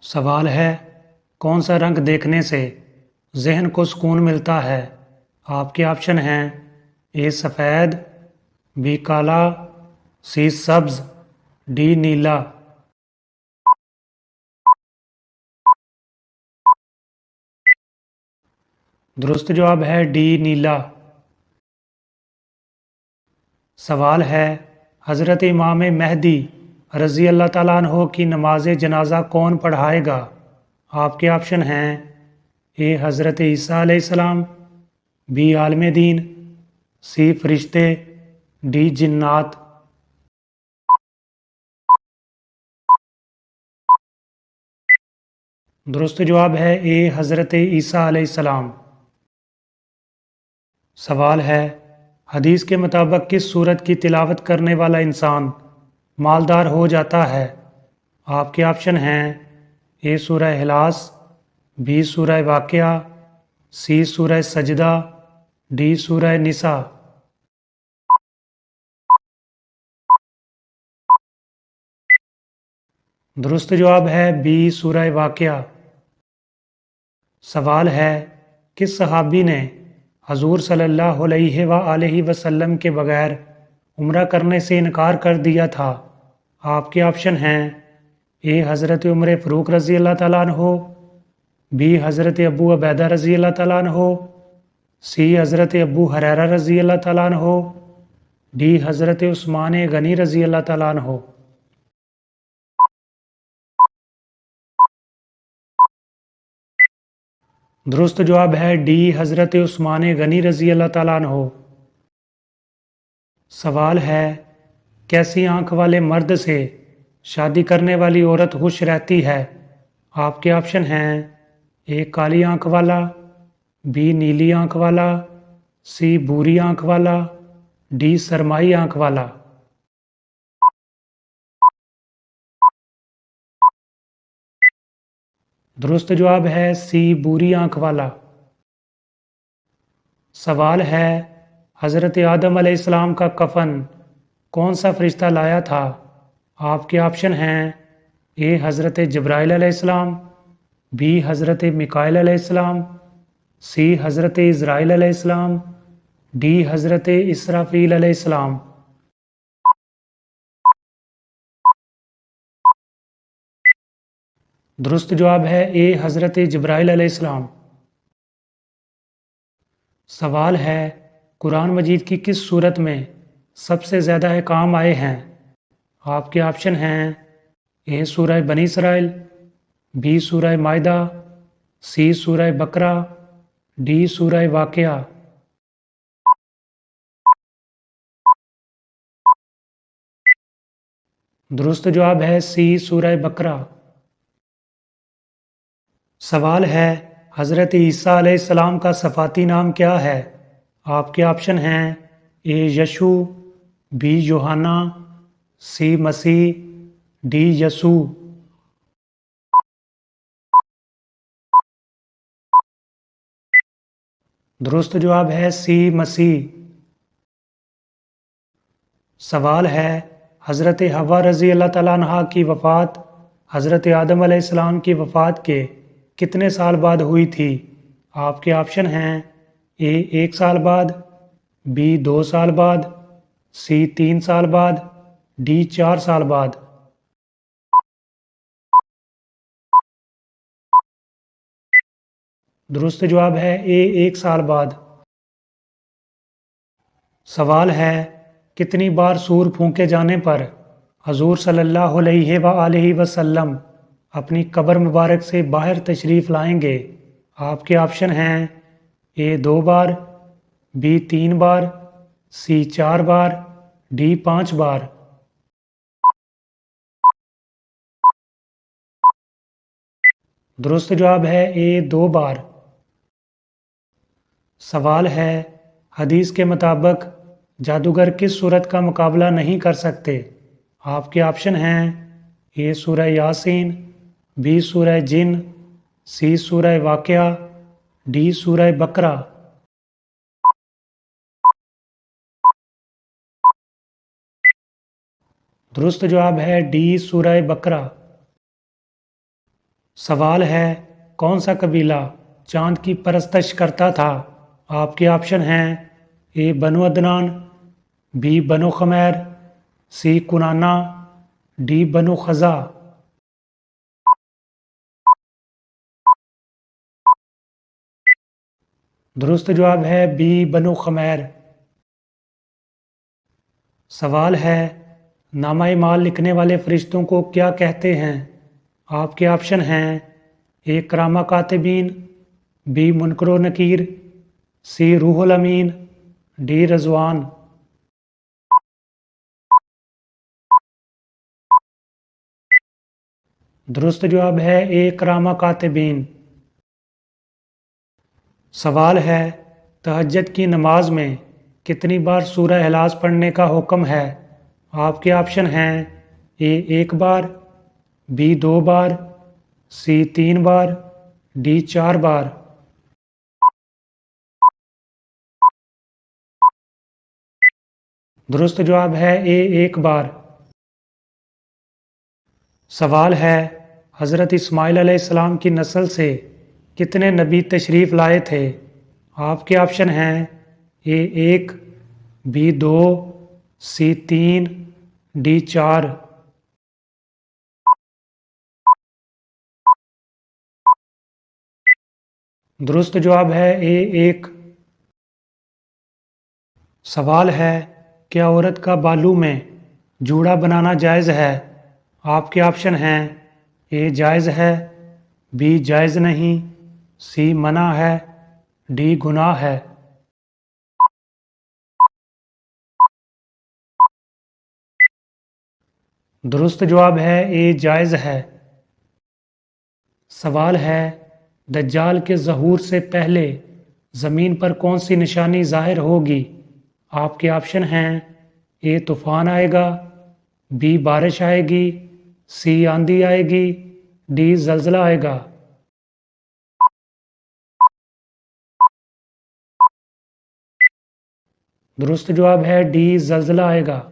سوال ہے کون سا رنگ دیکھنے سے ذہن کو سکون ملتا ہے؟ آپ کے آپشن ہیں اے سفید، بی کالا، سی سبز، ڈی نیلا۔ درست جواب ہے ڈی نیلا۔ سوال ہے حضرت امام مہدی رضی اللہ تعالیٰ عنہ کی نماز جنازہ کون پڑھائے گا؟ آپ کے آپشن ہیں اے حضرت عیسیٰ علیہ السلام، بی عالم دین، سی فرشتے، ڈی جنات۔ درست جواب ہے اے حضرت عیسیٰ علیہ السلام۔ سوال ہے حدیث کے مطابق کس سورت کی تلاوت کرنے والا انسان مالدار ہو جاتا ہے؟ آپ کے آپشن ہیں اے سورہ اخلاص، بی سورہ واقعہ، سی سورہ سجدہ، ڈی سورہ نساء۔ درست جواب ہے بی سورہ واقعہ۔ سوال ہے کس صحابی نے حضور صلی اللہ علیہ وآلہ وسلم کے بغیر عمرہ کرنے سے انکار کر دیا تھا؟ آپ کے آپشن ہیں اے حضرت عمر فاروق رضی اللہ تعالیٰ عنہ، بی حضرت ابو عبیدہ رضی اللہ تعالیٰ عنہ، سی حضرت ابو ہریرہ رضی اللہ تعالیٰ عنہ، ڈی حضرت عثمان غنی رضی اللہ تعالیٰ عنہ۔ درست جواب ہے ڈی حضرت عثمان غنی رضی اللہ تعالیٰ عنہ۔ سوال ہے کیسی آنکھ والے مرد سے شادی کرنے والی عورت خوش رہتی ہے؟ آپ کے آپشن ہیں اے کالی آنکھ والا، بی نیلی آنکھ والا، سی بھوری آنکھ والا، ڈی سرمائی آنکھ والا۔ درست جواب ہے سی بھوری آنکھ والا۔ سوال ہے حضرت آدم علیہ السلام کا کفن کون سا فرشتہ لایا تھا؟ آپ کے آپشن ہیں اے حضرت جبرائیل علیہ السلام، بی حضرت میکائیل علیہ السلام، سی حضرت عزرائیل علیہ السلام، ڈی حضرت اسرافیل علیہ السلام۔ درست جواب ہے اے حضرت جبرائیل علیہ السلام۔ سوال ہے قرآن مجید کی کس صورت میں سب سے زیادہ احکام آئے ہیں؟ آپ کے آپشن ہیں اے سورہ بنی اسرائیل، بی سورہ مائدہ، سی سورہ بقرہ، ڈی سورہ واقعہ۔ درست جواب ہے سی سورہ بقرہ۔ سوال ہے حضرت عیسیٰ علیہ السلام کا صفاتی نام کیا ہے؟ آپ کے آپشن ہیں اے یشو، بی یوحنا، سی مسیح، ڈی یسوع۔ درست جواب ہے سی مسیح۔ سوال ہے حضرت حوا رضی اللہ تعالیٰ عنہا کی وفات حضرت آدم علیہ السلام کی وفات کے کتنے سال بعد ہوئی تھی؟ آپ کے آپشن ہیں اے 1 سال بعد، بی 2 سال بعد، سی 3 سال بعد، ڈی 4 سال بعد۔ درست جواب ہے اے 1 سال بعد۔ سوال ہے کتنی بار سور پھونکے جانے پر حضور صلی اللہ علیہ وآلہ وسلم اپنی قبر مبارک سے باہر تشریف لائیں گے؟ آپ کے آپشن ہیں اے 2 بار، be 3 bar, C 4 bar, D 5 بار۔ درست جواب ہے اے 2 بار۔ سوال ہے حدیث کے مطابق جادوگر کس صورت کا مقابلہ نہیں کر سکتے؟ آپ کے آپشن ہیں اے سورہ یاسین، بی سورہ جن، سی سورہ واقعہ، ڈی سورہ بقرہ۔ درست جواب ہے ڈی سورہ بقرہ۔ سوال ہے کون سا قبیلہ چاند کی پرستش کرتا تھا؟ آپ کے آپشن ہیں اے بنو عدنان، بی بنو خمیر، سی کنانا، ڈی بنو خزا۔ درست جواب ہے بی بنو خمیر۔ سوال ہے نامہ اعمال لکھنے والے فرشتوں کو کیا کہتے ہیں؟ آپ کے آپشن ہیں اے کرامہ کاتبین، بی منکر و نکیر، سی روح الامین، ڈی رضوان۔ درست جواب ہے اے کرامہ کاتبین۔ سوال ہے تہجد کی نماز میں کتنی بار سورہ اخلاص پڑھنے کا حکم ہے؟ آپ کے آپشن ہیں اے ایک بار، بی دو بار، سی تین بار، ڈی چار بار۔ درست جواب ہے اے ایک بار۔ سوال ہے حضرت اسماعیل علیہ السلام کی نسل سے کتنے نبی تشریف لائے تھے؟ آپ کے آپشن ہیں اے ایک، بی دو، سی تین، ڈی چار۔ درست جواب ہے اے ایک۔ سوال ہے کیا عورت کا بالوں میں جوڑا بنانا جائز ہے؟ آپ کے آپشن ہیں اے جائز ہے، بی جائز نہیں، سی منع ہے، ڈی گناہ ہے۔ درست جواب ہے اے جائز ہے۔ سوال ہے دجال کے ظہور سے پہلے زمین پر کون سی نشانی ظاہر ہوگی؟ آپ کے آپشن ہیں اے طوفان آئے گا، بی بارش آئے گی، سی آندھی آئے گی، ڈی زلزلہ آئے گا۔ درست جواب ہے ڈی زلزلہ آئے گا۔